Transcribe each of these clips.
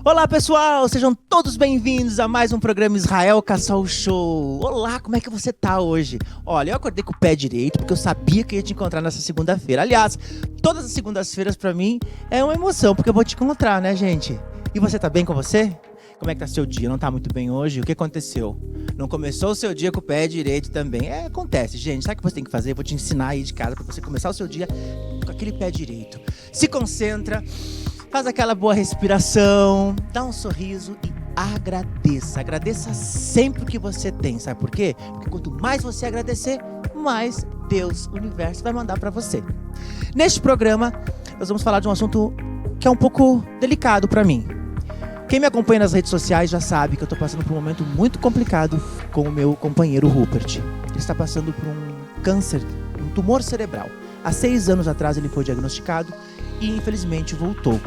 Olá pessoal, sejam todos bem-vindos a mais um programa Israel Cassol Show. Olá, como é que você tá hoje? Olha, eu acordei com o pé direito porque eu sabia que ia te encontrar nessa segunda-feira. Aliás, todas as segundas-feiras pra mim é uma emoção, porque eu vou te encontrar, né, gente? E você tá bem com você? Como é que tá seu dia? Não tá muito bem hoje? O que aconteceu? Não começou o seu dia com o pé direito também? Acontece, gente. Sabe o que você tem que fazer? Eu vou te ensinar aí de casa pra você começar o seu dia com aquele pé direito. Se concentra. Faz aquela boa respiração, dá um sorriso e agradeça. Agradeça sempre o que você tem, sabe por quê? Porque quanto mais você agradecer, mais Deus, o universo, vai mandar pra você. Neste programa, nós vamos falar de um assunto que é um pouco delicado pra mim. Quem me acompanha nas redes sociais já sabe que eu tô passando por um momento muito complicado com o meu companheiro Rupert. Ele está passando por um câncer, um tumor cerebral. Há 6 anos atrás ele foi diagnosticado e infelizmente voltou.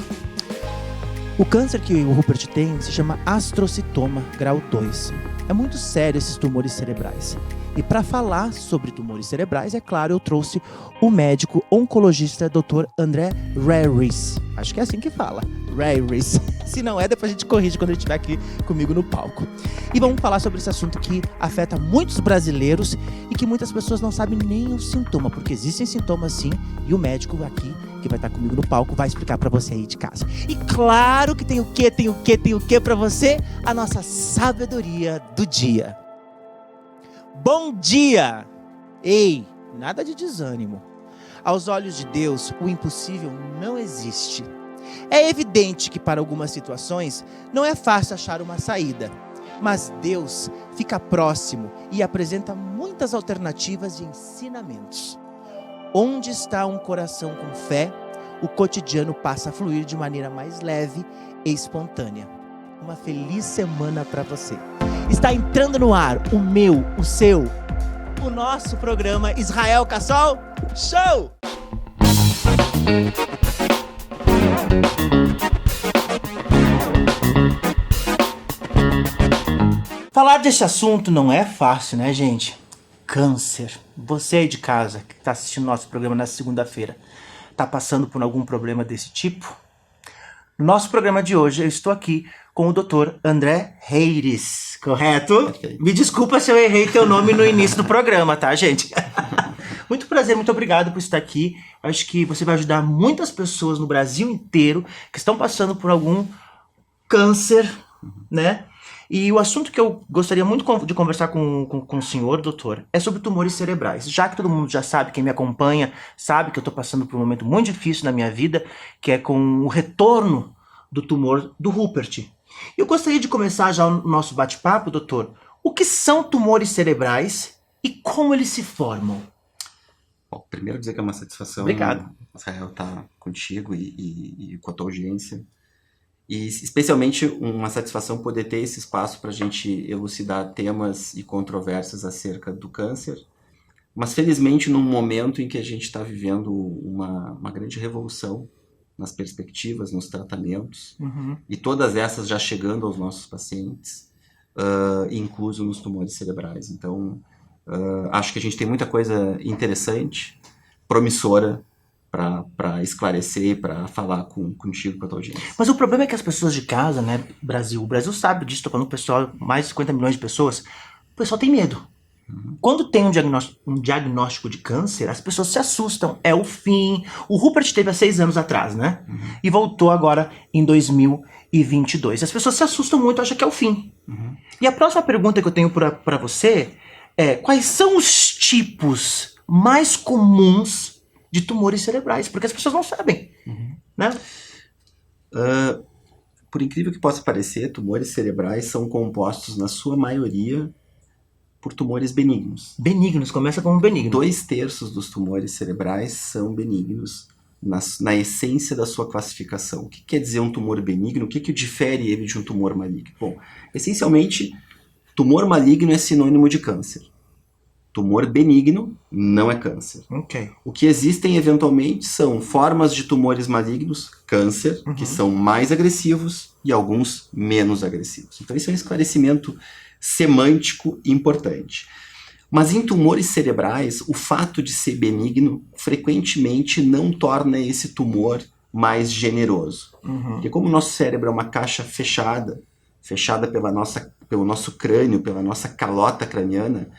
O câncer que o Rupert tem se chama astrocitoma grau 2. É muito sério esses tumores cerebrais. E para falar sobre tumores cerebrais, é claro, eu trouxe o médico oncologista Dr. André Reis. Acho que é assim que fala, Reis. Se não é, depois a gente corrige quando ele estiver aqui comigo no palco. E vamos falar sobre esse assunto que afeta muitos brasileiros e que muitas pessoas não sabem nem o sintoma, porque existem sintomas sim, e o médico aqui, que vai estar comigo no palco, vai explicar pra você aí de casa. E claro que tem o quê pra você? A nossa sabedoria do dia. Bom dia! Ei, nada de desânimo. Aos olhos de Deus, o impossível não existe. É evidente que para algumas situações não é fácil achar uma saída, mas Deus fica próximo e apresenta muitas alternativas e ensinamentos. Onde está um coração com fé, o cotidiano passa a fluir de maneira mais leve e espontânea. Uma feliz semana para você. Está entrando no ar o meu, o seu, o nosso programa Israel Cassol Show! Falar desse assunto não é fácil, né, gente? Câncer. Você aí de casa que está assistindo nosso programa na segunda-feira, está passando por algum problema desse tipo? No nosso programa de hoje, eu estou aqui com o Dr. André Reis, correto? Perfeito. Me desculpa se eu errei teu nome no início do programa, tá, gente? Muito prazer, muito obrigado por estar aqui. Acho que você vai ajudar muitas pessoas no Brasil inteiro que estão passando por algum câncer, né? E o assunto que eu gostaria muito de conversar com o senhor, doutor, é sobre tumores cerebrais. Já que todo mundo já sabe, quem me acompanha, sabe que eu estou passando por um momento muito difícil na minha vida, que é com o retorno do tumor do Rupert. Eu gostaria de começar já o nosso bate-papo, doutor. O que são tumores cerebrais e como eles se formam? Bom, primeiro dizer que é uma satisfação, Obrigado. Israel, estar contigo e com a tua audiência. E especialmente uma satisfação poder ter esse espaço para a gente elucidar temas e controvérsias acerca do câncer. Mas felizmente num momento em que a gente está vivendo uma grande revolução nas perspectivas, nos tratamentos, e todas essas já chegando aos nossos pacientes, incluso nos tumores cerebrais. Então, acho que a gente tem muita coisa interessante, promissora, para esclarecer, para falar contigo, com a tua audiência. Mas o problema é que as pessoas de casa, né, o Brasil sabe disso, tô falando com o pessoal, mais de 50 milhões de pessoas, o pessoal tem medo. Quando tem um diagnóstico de câncer, as pessoas se assustam, é o fim. O Rupert teve há 6 anos atrás, né? E voltou agora em 2022. As pessoas se assustam muito, acham que é o fim. E a próxima pergunta que eu tenho para você é: quais são os tipos mais comuns de tumores cerebrais? Porque as pessoas não sabem, né? Por incrível que possa parecer, tumores cerebrais são compostos, na sua maioria, por tumores benignos. Benignos, começa como benigno. 2/3 dos tumores cerebrais são benignos na essência da sua classificação. O que quer dizer um tumor benigno? O que difere ele de um tumor maligno? Bom, essencialmente, tumor maligno é sinônimo de câncer. Tumor benigno não é câncer. Ok. O que existem eventualmente são formas de tumores malignos, câncer, que são mais agressivos e alguns menos agressivos. Então isso é um esclarecimento semântico importante. Mas em tumores cerebrais, o fato de ser benigno frequentemente não torna esse tumor mais generoso. Porque como o nosso cérebro é uma caixa fechada pelo nosso crânio, pela nossa calota craniana,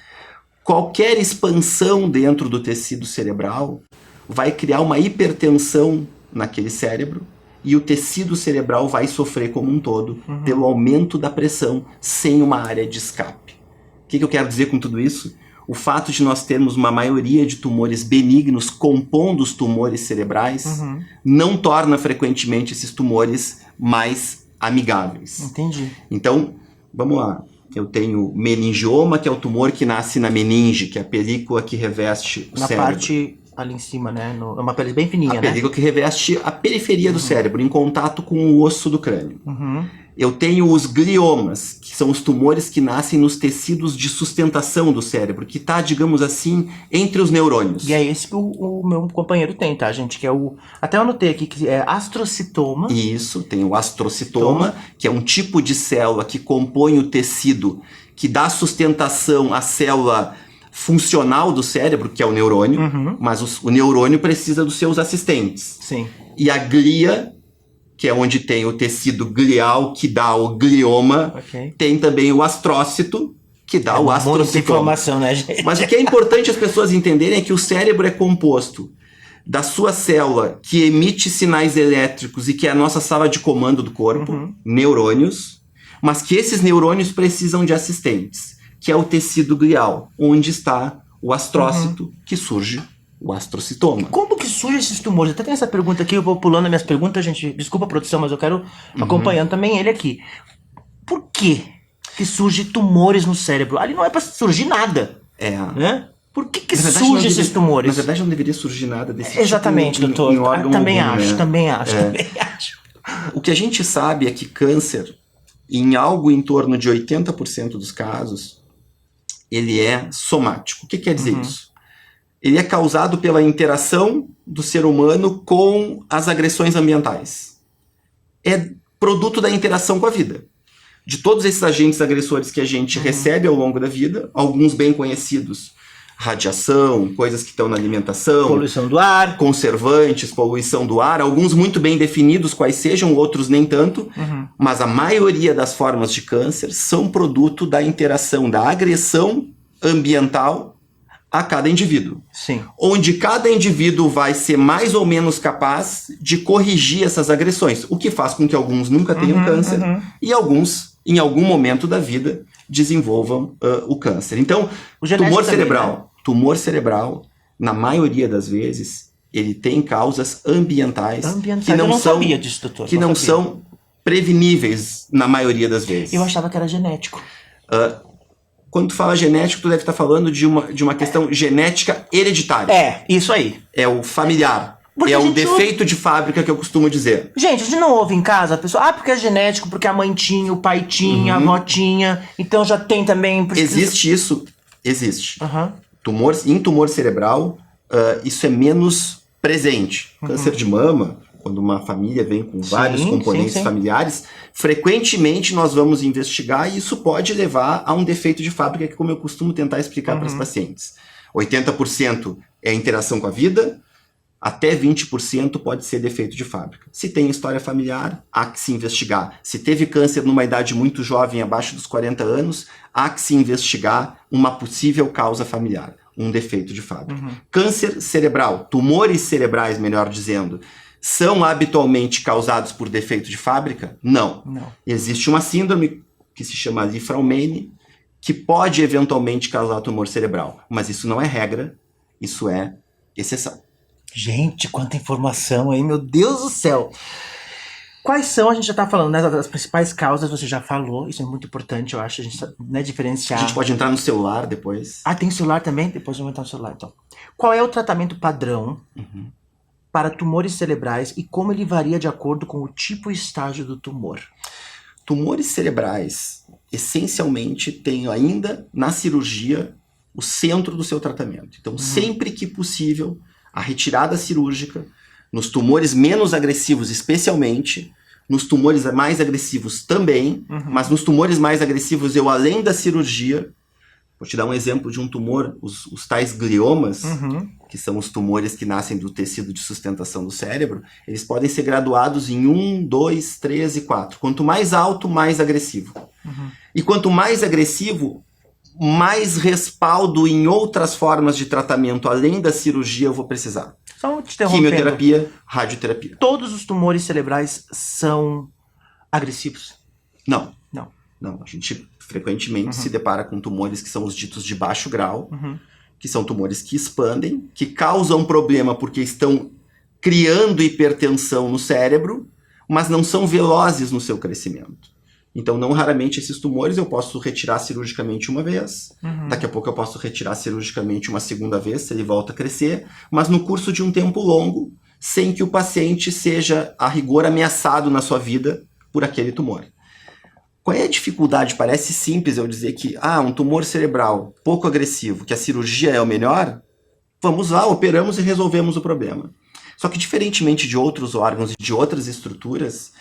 qualquer expansão dentro do tecido cerebral vai criar uma hipertensão naquele cérebro e o tecido cerebral vai sofrer como um todo pelo aumento da pressão sem uma área de escape. O que eu quero dizer com tudo isso? O fato de nós termos uma maioria de tumores benignos compondo os tumores cerebrais não torna frequentemente esses tumores mais amigáveis. Entendi. Então, vamos lá. Eu tenho meningioma, que é o tumor que nasce na meninge, que é a película que reveste o cérebro. Na parte ali em cima, né? É uma pele bem fininha, a película que reveste a periferia do cérebro, em contato com o osso do crânio. Eu tenho os gliomas, que são os tumores que nascem nos tecidos de sustentação do cérebro, que está, digamos assim, entre os neurônios. E é esse que o meu companheiro tem, tá, gente? Que é o... Até eu anotei aqui que é astrocitoma. Isso, tem o astrocitoma, que é um tipo de célula que compõe o tecido, que dá sustentação à célula funcional do cérebro, que é o neurônio, mas o neurônio precisa dos seus assistentes. Sim. E a glia, que é onde tem o tecido glial, que dá o glioma, tem também o astrócito, que dá o astrocitoma. Muita informação, né, gente? Mas o que é importante as pessoas entenderem é que o cérebro é composto da sua célula que emite sinais elétricos e que é a nossa sala de comando do corpo, neurônios, mas que esses neurônios precisam de assistentes, que é o tecido glial, onde está o astrócito, que surge o astrocitoma. Como que surgem esses tumores? Até tem essa pergunta aqui, eu vou pulando as minhas perguntas, gente. Desculpa a produção, mas eu quero acompanhando também ele aqui. Por que surgem tumores no cérebro? Ali não é pra surgir nada. Né? Por que surgem esses tumores? Na verdade, não deveria surgir nada desse Exatamente, tipo doutor. em órgão Também algum, acho, né? também acho. O que a gente sabe é que câncer, em algo em torno de 80% dos casos, ele é somático. O que quer dizer isso? Ele é causado pela interação do ser humano com as agressões ambientais. É produto da interação com a vida. De todos esses agentes agressores que a gente recebe ao longo da vida, alguns bem conhecidos, radiação, coisas que estão na alimentação, Poluição do ar, conservantes, poluição do ar, alguns muito bem definidos, quais sejam, outros nem tanto, mas a maioria das formas de câncer são produto da interação, da agressão ambiental a cada indivíduo. Sim. Onde cada indivíduo vai ser mais ou menos capaz de corrigir essas agressões, o que faz com que alguns nunca tenham câncer e alguns, em algum momento da vida, desenvolvam o câncer. Então, tumor cerebral, na maioria das vezes, ele tem causas ambientais que não são, sabia disso, doutor. que não são preveníveis na maioria das vezes. Eu achava que era genético. Quando tu fala genético, tu deve estar falando de uma questão genética hereditária. É, isso aí. É o familiar. Porque é a o gente defeito de fábrica que eu costumo dizer. Gente, a gente não ouve em casa a pessoa, porque é genético, porque a mãe tinha, o pai tinha, a avó tinha, então já tem também... Existe isso? Existe. Em tumor cerebral, isso é menos presente. Câncer de mama, quando uma família vem com vários componentes familiares, frequentemente nós vamos investigar e isso pode levar a um defeito de fábrica, que como eu costumo tentar explicar para os pacientes. 80% é a interação com a vida, até 20% pode ser defeito de fábrica. Se tem história familiar, há que se investigar. Se teve câncer numa idade muito jovem, abaixo dos 40 anos, há que se investigar uma possível causa familiar, um defeito de fábrica. Câncer cerebral, tumores cerebrais, melhor dizendo, são habitualmente causados por defeito de fábrica? Não. Existe uma síndrome que se chama Li-Fraumeni, que pode eventualmente causar tumor cerebral, mas isso não é regra, isso é exceção. Gente, quanta informação aí, meu Deus do céu! Quais são, a gente já tá falando, né, das principais causas, você já falou, isso é muito importante, eu acho, a gente diferenciar. A gente pode entrar no celular depois. Tem celular também? Depois eu vou entrar no celular, então. Qual é o tratamento padrão para tumores cerebrais e como ele varia de acordo com o tipo e estágio do tumor? Tumores cerebrais, essencialmente, têm ainda na cirurgia o centro do seu tratamento. Então, sempre que possível, a retirada cirúrgica, nos tumores menos agressivos especialmente, nos tumores mais agressivos também, mas nos tumores mais agressivos eu, além da cirurgia, Vou te dar um exemplo de um tumor, os tais gliomas, que são os tumores que nascem do tecido de sustentação do cérebro, eles podem ser graduados em 1, 2, 3 e 4. Quanto mais alto, mais agressivo. E quanto mais agressivo, mais respaldo em outras formas de tratamento, além da cirurgia, eu vou precisar. Só te interrompendo. Quimioterapia, radioterapia. Todos os tumores cerebrais são agressivos? Não. Não. Não, a gente frequentemente se depara com tumores que são os ditos de baixo grau, que são tumores que expandem, que causam problema porque estão criando hipertensão no cérebro, mas não são velozes no seu crescimento. Então, não raramente esses tumores eu posso retirar cirurgicamente uma vez, daqui a pouco eu posso retirar cirurgicamente uma segunda vez, se ele volta a crescer, mas no curso de um tempo longo, sem que o paciente seja, a rigor, ameaçado na sua vida por aquele tumor. Qual é a dificuldade? Parece simples eu dizer que um tumor cerebral pouco agressivo, que a cirurgia é o melhor, vamos lá, operamos e resolvemos o problema. Só que diferentemente de outros órgãos e de outras estruturas,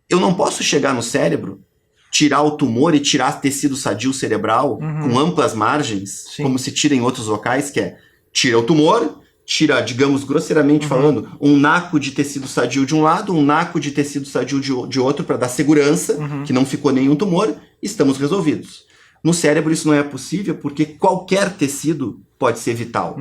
eu não posso chegar no cérebro, tirar o tumor e tirar tecido sadio cerebral com amplas margens, como se tira em outros locais, que é tira o tumor, tira, digamos, grosseiramente falando, um naco de tecido sadio de um lado, um naco de tecido sadio de outro para dar segurança, que não ficou nenhum tumor, estamos resolvidos. No cérebro isso não é possível porque qualquer tecido pode ser vital.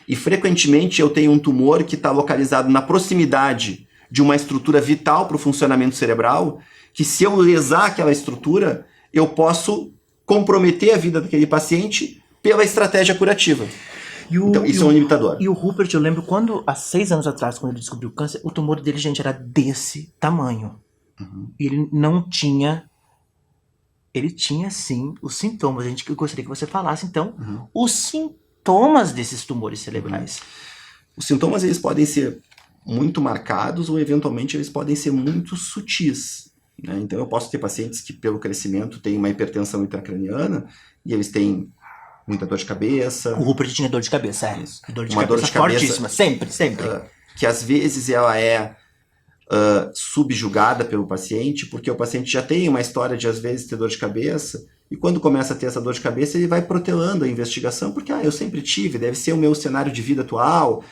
E frequentemente eu tenho um tumor que está localizado na proximidade de uma estrutura vital para o funcionamento cerebral, que se eu lesar aquela estrutura, eu posso comprometer a vida daquele paciente pela estratégia curativa. Então, isso é um limitador. E o Rupert, eu lembro quando, há 6 anos atrás, quando ele descobriu o câncer, o tumor dele, gente, era desse tamanho. E ele não tinha... Ele tinha, sim, os sintomas. Eu gostaria que você falasse, então, os sintomas desses tumores cerebrais. Os sintomas, eles podem ser muito marcados ou, eventualmente, eles podem ser muito sutis. Né? Então, eu posso ter pacientes que, pelo crescimento, têm uma hipertensão intracraniana e eles têm muita dor de cabeça. O Rupert tinha dor de cabeça, é. Dor de uma cabeça dor de cabeça fortíssima, sempre. Que, às vezes, ela é subjugada pelo paciente, porque o paciente já tem uma história de, às vezes, ter dor de cabeça, e quando começa a ter essa dor de cabeça, ele vai protelando a investigação, porque, eu sempre tive, deve ser o meu cenário de vida atual.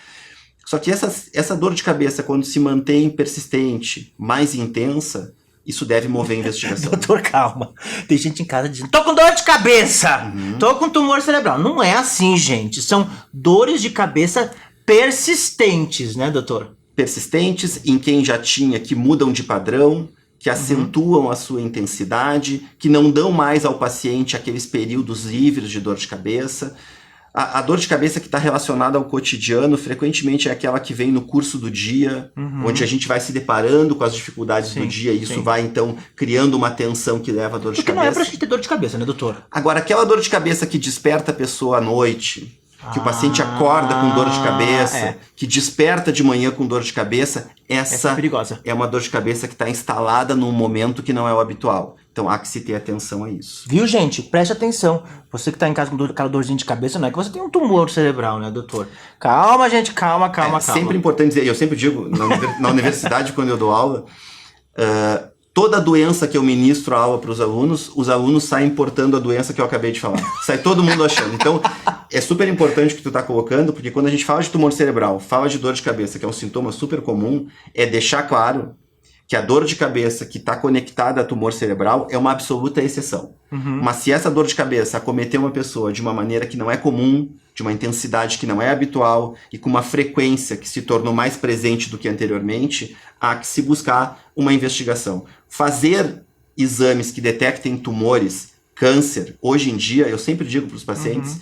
Só que essa dor de cabeça, quando se mantém persistente, mais intensa, isso deve mover a investigação. Doutor, calma. Tem gente em casa dizendo, tô com dor de cabeça, tô com tumor cerebral. Não é assim, gente. São dores de cabeça persistentes, né, doutor? Persistentes em quem já tinha, que mudam de padrão, que acentuam a sua intensidade, que não dão mais ao paciente aqueles períodos livres de dor de cabeça. A dor de cabeça que está relacionada ao cotidiano, frequentemente é aquela que vem no curso do dia, onde a gente vai se deparando com as dificuldades do dia, e isso vai, então, criando uma tensão que leva a dor de cabeça. Porque não é pra gente ter dor de cabeça, né, doutor? Agora, aquela dor de cabeça que desperta a pessoa à noite, que o paciente acorda com dor de cabeça, que desperta de manhã com dor de cabeça, essa é perigosa. É uma dor de cabeça que está instalada num momento que não é o habitual. Então há que se ter atenção a isso. Viu, gente? Preste atenção. Você que tá em casa com aquela dorzinha de cabeça, não é que você tem um tumor cerebral, né, doutor? Calma, gente, calma. É sempre importante dizer, eu sempre digo, na universidade, quando eu dou aula, toda doença que eu ministro a aula para os alunos saem portando a doença que eu acabei de falar. Sai todo mundo achando. Então, é super importante o que tu tá colocando, porque quando a gente fala de tumor cerebral, fala de dor de cabeça, que é um sintoma super comum, é deixar claro que a dor de cabeça que está conectada a tumor cerebral é uma absoluta exceção. Mas se essa dor de cabeça acometer uma pessoa de uma maneira que não é comum, de uma intensidade que não é habitual e com uma frequência que se tornou mais presente do que anteriormente, há que se buscar uma investigação. Fazer exames que detectem tumores, câncer, hoje em dia, eu sempre digo para os pacientes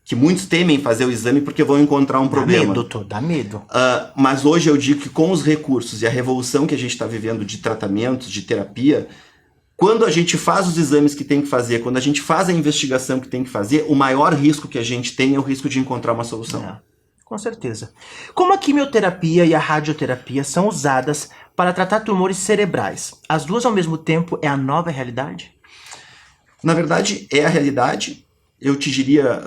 que muitos temem fazer o exame porque vão encontrar um problema. Dá medo, doutor, dá medo. Mas hoje eu digo que com os recursos e a revolução que a gente está vivendo de tratamentos, de terapia, quando a gente faz os exames que tem que fazer, quando a gente faz a investigação que tem que fazer, o maior risco que a gente tem é o risco de encontrar uma solução. Com certeza. Como a quimioterapia e a radioterapia são usadas para tratar tumores cerebrais? As duas ao mesmo tempo é a nova realidade? Na verdade, é a realidade. Eu te diria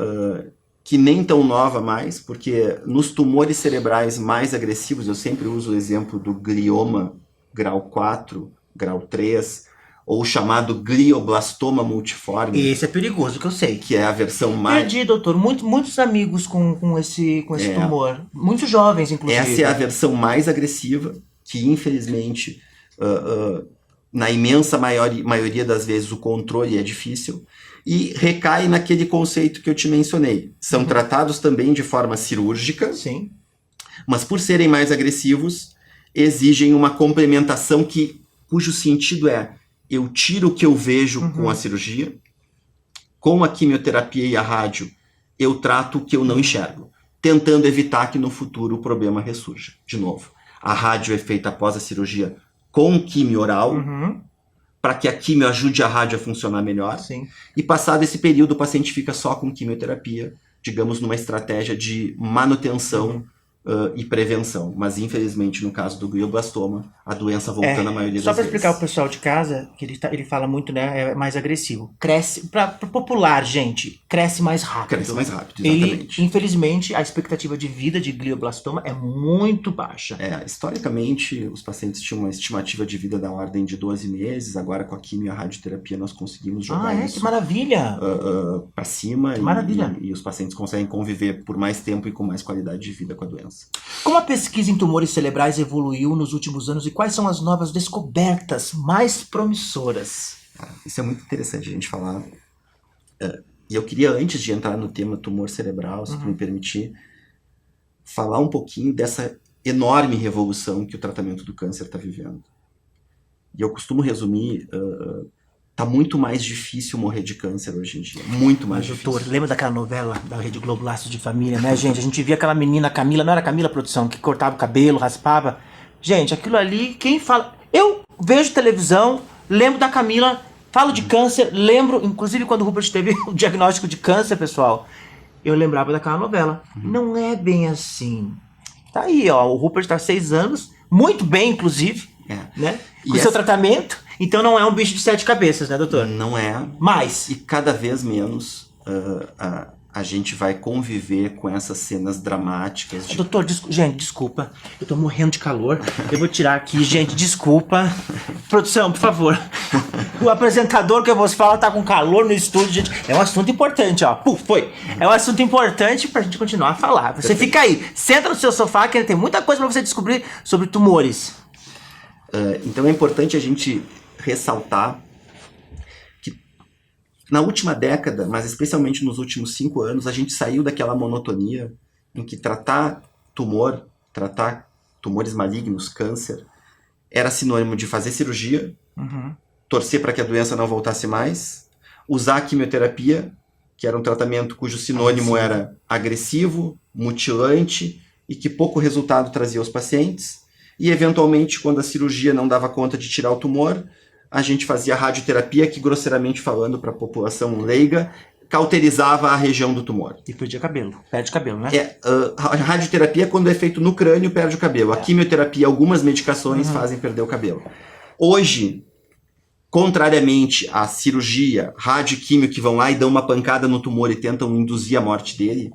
que nem tão nova mais, porque nos tumores cerebrais mais agressivos, eu sempre uso o exemplo do glioma grau 4, grau 3, ou o chamado glioblastoma multiforme, Esse é perigoso, que eu sei. que é a versão mais... Perdi, doutor, muitos amigos com esse tumor. Muitos jovens, inclusive. Essa é a versão mais agressiva, que infelizmente, na imensa maioria das vezes, o controle é difícil, e recai naquele conceito que eu te mencionei. São tratados também de forma cirúrgica, Sim. mas por serem mais agressivos, exigem uma complementação cujo sentido é: eu tiro o que eu vejo com a cirurgia, com a quimioterapia e a rádio, eu trato o que eu não enxergo, tentando evitar que no futuro o problema ressurja. De novo, a rádio é feita após a cirurgia com quimio oral, para que a quimio ajude a rádio a funcionar melhor. Sim. E passado esse período, o paciente fica só com quimioterapia, digamos, numa estratégia de manutenção e prevenção. Mas, infelizmente, no caso do glioblastoma, a doença volta na maioria das vezes. Só para explicar ao pessoal de casa, que ele fala muito, né, é mais agressivo. Cresce, para popular, gente, cresce mais rápido. Cresce mais rápido, exatamente. Infelizmente, a expectativa de vida de glioblastoma é muito baixa. Historicamente, os pacientes tinham uma estimativa de vida da ordem de 12 meses. Agora, com a quimio e a radioterapia, nós conseguimos jogar isso que maravilha! para cima. Que maravilha! E os pacientes conseguem conviver por mais tempo e com mais qualidade de vida com a doença. Como a pesquisa em tumores cerebrais evoluiu nos últimos anos e quais são as novas descobertas mais promissoras? Isso é muito interessante a gente falar. E eu queria, antes de entrar no tema tumor cerebral, se tu me permitir, falar um pouquinho dessa enorme revolução que o tratamento do câncer está vivendo. E eu costumo resumir... Tá muito mais difícil morrer de câncer hoje em dia. Muito mais difícil. Doutor, lembra daquela novela da Rede Globo, Laços de Família, né, gente? A gente via aquela menina, Camila, não era Camila, produção, que cortava o cabelo, raspava. Gente, aquilo ali, quem fala... Eu vejo televisão, lembro da Camila, falo de câncer, lembro, inclusive quando o Rupert teve o diagnóstico de câncer, pessoal, eu lembrava daquela novela. Não é bem assim. Tá aí, ó, o Rupert tá há 6 anos, muito bem, inclusive, né? Com o seu tratamento. Então não é um bicho de 7 cabeças, né, doutor? Não é. Mas... E cada vez menos a gente vai conviver com essas cenas dramáticas. Doutor, gente, desculpa. Eu tô morrendo de calor. Eu vou tirar aqui, gente, desculpa. Produção, por favor. O apresentador que eu vos falo tá com calor no estúdio, gente. É um assunto importante, ó. Foi. É um assunto importante pra gente continuar a falar. Você fica aí, senta no seu sofá que tem muita coisa pra você descobrir sobre tumores. Então é importante a gente ressaltar que na última década, mas especialmente nos últimos 5 anos, a gente saiu daquela monotonia em que tratar tumores malignos, câncer, era sinônimo de fazer cirurgia, torcer para que a doença não voltasse mais, usar a quimioterapia, que era um tratamento cujo sinônimo era agressivo, mutilante e que pouco resultado trazia aos pacientes, e eventualmente, quando a cirurgia não dava conta de tirar o tumor, a gente fazia radioterapia, que grosseiramente falando para a população leiga, cauterizava a região do tumor. E perdia cabelo, perde cabelo, né? A radioterapia, quando é feito no crânio, perde o cabelo. A quimioterapia, algumas medicações fazem perder o cabelo. Hoje, contrariamente à cirurgia, rádio e químio que vão lá e dão uma pancada no tumor e tentam induzir a morte dele,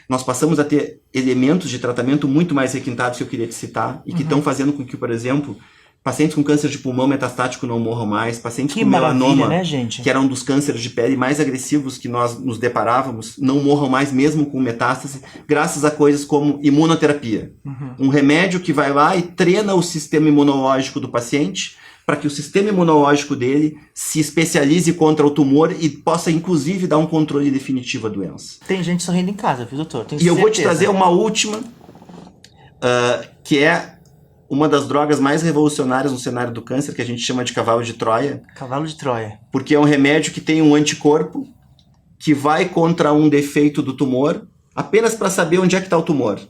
nós passamos a ter elementos de tratamento muito mais requintados que eu queria te citar e que estão fazendo com que, por exemplo, pacientes com câncer de pulmão metastático não morram mais, pacientes com melanoma, né, gente? que era um dos cânceres de pele mais agressivos que nós nos deparávamos, não morram mais mesmo com metástase, graças a coisas como imunoterapia. Um remédio que vai lá e treina o sistema imunológico do paciente para que o sistema imunológico dele se especialize contra o tumor e possa, inclusive, dar um controle definitivo à doença. Tem gente sorrindo em casa, viu, doutor? Tenho certeza. Eu vou te trazer uma última, que é uma das drogas mais revolucionárias no cenário do câncer, que a gente chama de cavalo de Troia. Cavalo de Troia. Porque é um remédio que tem um anticorpo que vai contra um defeito do tumor, apenas para saber onde é que está o tumor.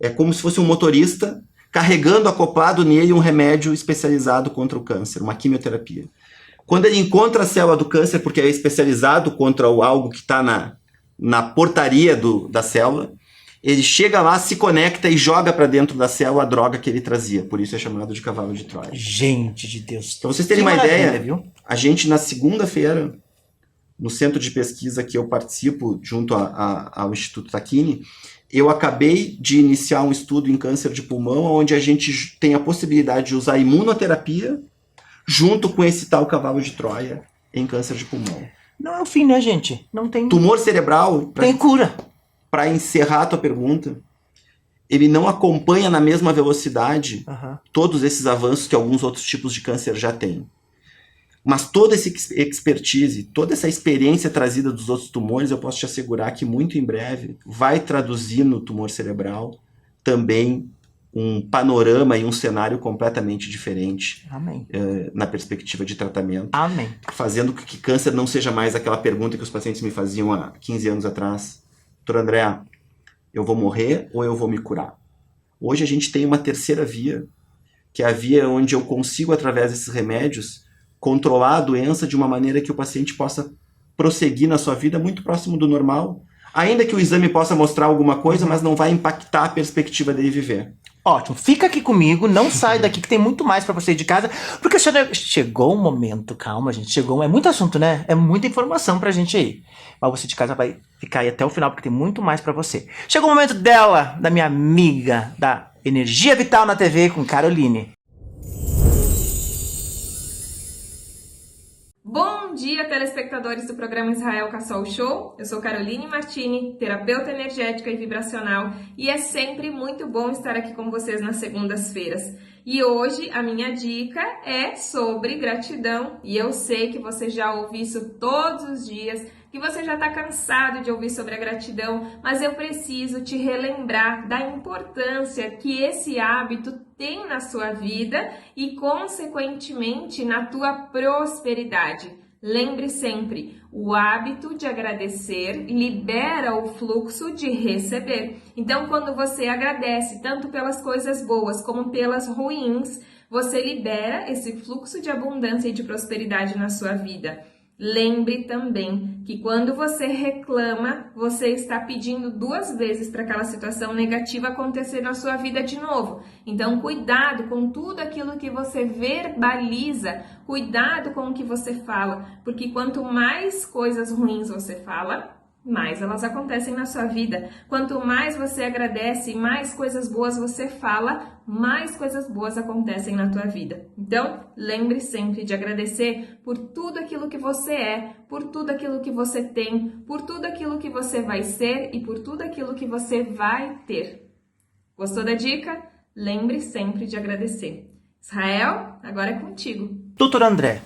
É como se fosse um motorista carregando acoplado nele um remédio especializado contra o câncer, uma quimioterapia. Quando ele encontra a célula do câncer, porque é especializado contra algo que está na portaria da célula, ele chega lá, se conecta e joga para dentro da célula a droga que ele trazia. Por isso é chamado de cavalo de Troia. Gente de Deus. Para vocês terem uma ideia, viu? A gente na segunda-feira, no centro de pesquisa que eu participo, junto ao Instituto Tacchini, eu acabei de iniciar um estudo em câncer de pulmão, onde a gente tem a possibilidade de usar imunoterapia junto com esse tal cavalo de Troia em câncer de pulmão. Não é o fim, né, gente? Não tem... Tumor cerebral, Tem cura. para encerrar a tua pergunta, ele não acompanha na mesma velocidade todos esses avanços que alguns outros tipos de câncer já têm. Mas toda essa expertise, toda essa experiência trazida dos outros tumores, eu posso te assegurar que muito em breve vai traduzir no tumor cerebral também um panorama e um cenário completamente diferente. Amém. Na perspectiva de tratamento. Amém. Fazendo que câncer não seja mais aquela pergunta que os pacientes me faziam há 15 anos atrás. Doutor André, eu vou morrer ou eu vou me curar? Hoje a gente tem uma terceira via, que é a via onde eu consigo, através desses remédios, controlar a doença de uma maneira que o paciente possa prosseguir na sua vida muito próximo do normal, ainda que o exame possa mostrar alguma coisa, mas não vai impactar a perspectiva dele viver. Ótimo, fica aqui comigo, não sai daqui que tem muito mais pra você ir de casa, porque chegou um momento, calma gente, é muito assunto, né? É muita informação pra gente aí. Mas você de casa vai ficar aí até o final, porque tem muito mais pra você. Chegou o momento dela, da minha amiga, da Energia Vital na TV com Caroline. Bom dia, telespectadores do programa Israel Cassol Show. Eu sou Caroline Martini, terapeuta energética e vibracional, e é sempre muito bom estar aqui com vocês nas segundas-feiras. E hoje a minha dica é sobre gratidão, e eu sei que você já ouviu isso todos os dias, que você já está cansado de ouvir sobre a gratidão, mas eu preciso te relembrar da importância que esse hábito tem na sua vida e, consequentemente, na tua prosperidade. Lembre sempre, o hábito de agradecer libera o fluxo de receber. Então, quando você agradece tanto pelas coisas boas como pelas ruins, você libera esse fluxo de abundância e de prosperidade na sua vida. Lembre também que quando você reclama, você está pedindo 2 vezes para aquela situação negativa acontecer na sua vida de novo. Então, cuidado com tudo aquilo que você verbaliza, cuidado com o que você fala, porque quanto mais coisas ruins você fala, mais elas acontecem na sua vida. Quanto mais você agradece, mais coisas boas você fala, mais coisas boas acontecem na tua vida. Então, lembre sempre de agradecer por tudo aquilo que você é, por tudo aquilo que você tem, por tudo aquilo que você vai ser e por tudo aquilo que você vai ter. Gostou da dica? Lembre sempre de agradecer. Israel, agora é contigo. Doutor André,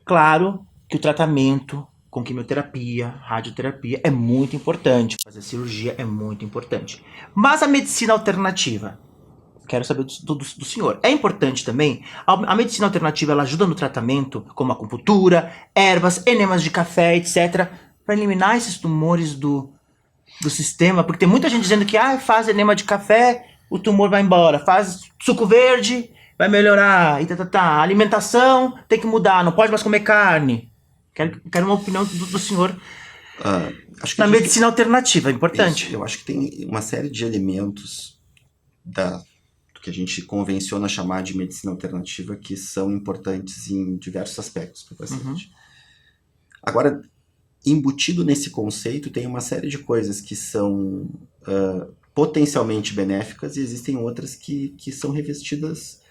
claro que o tratamento com quimioterapia, radioterapia é muito importante, fazer cirurgia é muito importante. Mas a medicina alternativa, quero saber do senhor, é importante também? A medicina alternativa, ela ajuda no tratamento, como acupuntura, ervas, enemas de café, etc., para eliminar esses tumores do sistema? Porque tem muita gente dizendo que faz enema de café, o tumor vai embora, faz suco verde, vai melhorar, e alimentação tem que mudar, não pode mais comer carne. Quero uma opinião do senhor acho que na medicina alternativa, é importante. Isso, eu acho que tem uma série de elementos do que a gente convenciona chamar de medicina alternativa que são importantes em diversos aspectos para o paciente. Agora, embutido nesse conceito, tem uma série de coisas que são potencialmente benéficas e existem outras que são revestidas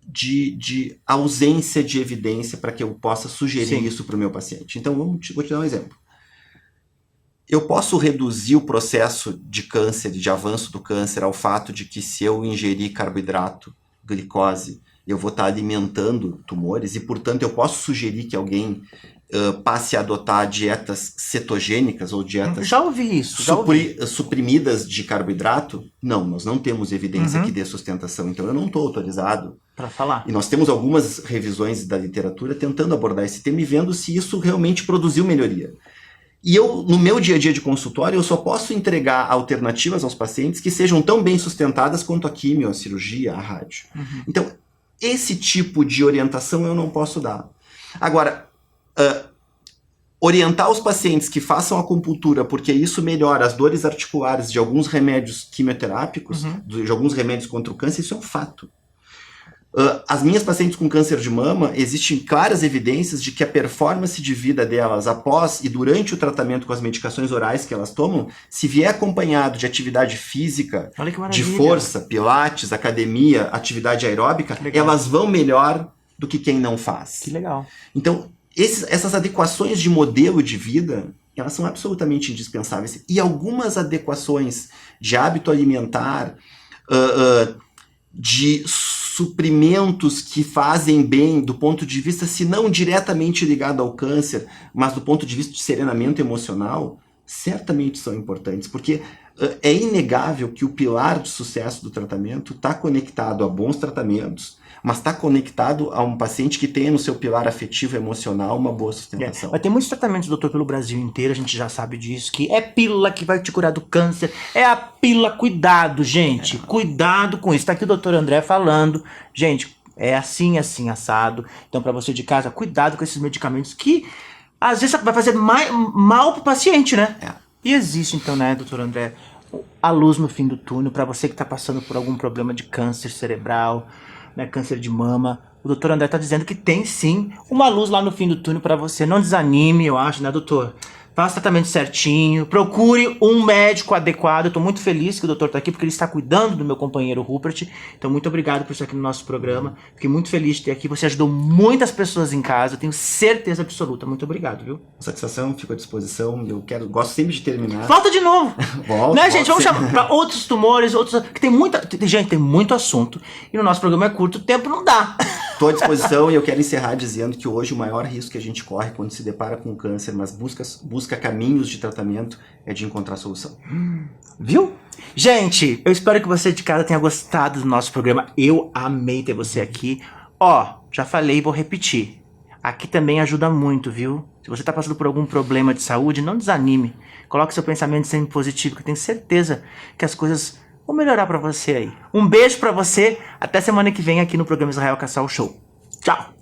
de ausência de evidência para que eu possa sugerir isso para o meu paciente. Então, vou te dar um exemplo. Eu posso reduzir o processo de câncer, de avanço do câncer, ao fato de que se eu ingerir carboidrato, glicose, eu vou estar alimentando tumores e, portanto, eu posso sugerir que alguém passe a adotar dietas cetogênicas ou dietas já ouvi isso, suprimidas de carboidrato. Não, nós não temos evidência que dê sustentação, então eu não estou autorizado para falar. E nós temos algumas revisões da literatura tentando abordar esse tema e vendo se isso realmente produziu melhoria. E eu, no meu dia a dia de consultório, eu só posso entregar alternativas aos pacientes que sejam tão bem sustentadas quanto a quimio, a cirurgia, a rádio. Então, esse tipo de orientação eu não posso dar. Agora, orientar os pacientes que façam acupuntura, porque isso melhora as dores articulares de alguns remédios quimioterápicos, de alguns remédios contra o câncer, isso é um fato. As minhas pacientes com câncer de mama, existem claras evidências de que a performance de vida delas após e durante o tratamento com as medicações orais que elas tomam, se vier acompanhado de atividade física, de força, pilates, academia, atividade aeróbica, elas vão melhor do que quem não faz. Que legal. Então, essas adequações de modelo de vida, elas são absolutamente indispensáveis. E algumas adequações de hábito alimentar, de suprimentos que fazem bem do ponto de vista, se não diretamente ligado ao câncer, mas do ponto de vista de serenamento emocional, certamente são importantes, porque é inegável que o pilar de sucesso do tratamento está conectado a bons tratamentos, mas está conectado a um paciente que tenha no seu pilar afetivo e emocional uma boa sustentação. Mas tem muitos tratamentos, doutor, pelo Brasil inteiro, a gente já sabe disso, que é pílula que vai te curar do câncer, é a pílula, cuidado, gente, cuidado com isso. Tá aqui o doutor André falando, gente, é assim, assado. Então, para você de casa, cuidado com esses medicamentos que, às vezes, vai fazer mal pro paciente, né? E existe, então, né, doutor André, a luz no fim do túnel, para você que está passando por algum problema de câncer cerebral, né, câncer de mama. O doutor André está dizendo que tem sim uma luz lá no fim do túnel para você. Não desanime, eu acho, né, doutor? Faça o tratamento certinho, procure um médico adequado. Eu estou muito feliz que o doutor está aqui, porque ele está cuidando do meu companheiro Rupert. Então, muito obrigado por estar aqui no nosso programa. Fiquei muito feliz de ter aqui. Você ajudou muitas pessoas em casa, eu tenho certeza absoluta. Muito obrigado, viu? Satisfação, fico à disposição. Gosto sempre de terminar. Volta de novo! Volto, né, gente? Vamos sempre. chamar para outros tumores, outros. Que tem muito assunto. E no nosso programa é curto, o tempo não dá. Estou à disposição e eu quero encerrar dizendo que hoje o maior risco que a gente corre quando se depara com o câncer, mas busca caminhos de tratamento, é de encontrar solução. Viu? Gente, eu espero que você de casa tenha gostado do nosso programa. Eu amei ter você aqui. Ó, já falei e vou repetir. Aqui também ajuda muito, viu? Se você está passando por algum problema de saúde, não desanime. Coloque seu pensamento sempre positivo, que eu tenho certeza que as coisas vão melhorar pra você aí. Um beijo pra você. Até semana que vem aqui no programa Israel Cassol Show. Tchau!